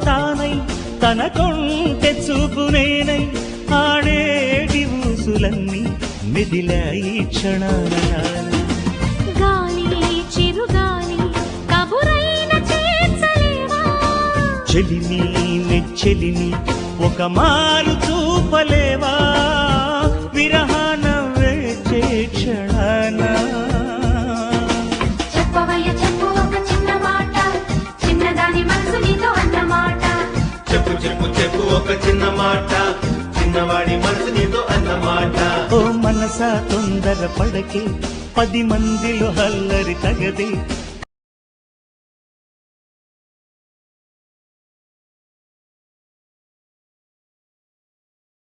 తానై తన కొంటె చూపు నేనై ఆడేటి ఊసులన్నీ మెదిలాయి క్షణాన గాలి చిరుగాలి కబురైన చేర్చలేవా చెలిని నెచ్చెలిని ఒక మారు చూపలేవా విరహాన వేచే క్షణాన చెప్పవయ్య చెప్పు ఒక చిన్న మాట చిన్నదాని మనసు నీతో అన్నమాట చెప్పు చెప్పు చెప్పు ఒక చిన్న మాట చిన్నవాడి మనసు నీతో అన్నమాట ఓ మనసా తొందర పడకే 10 మందిలో హల్లరి తగదే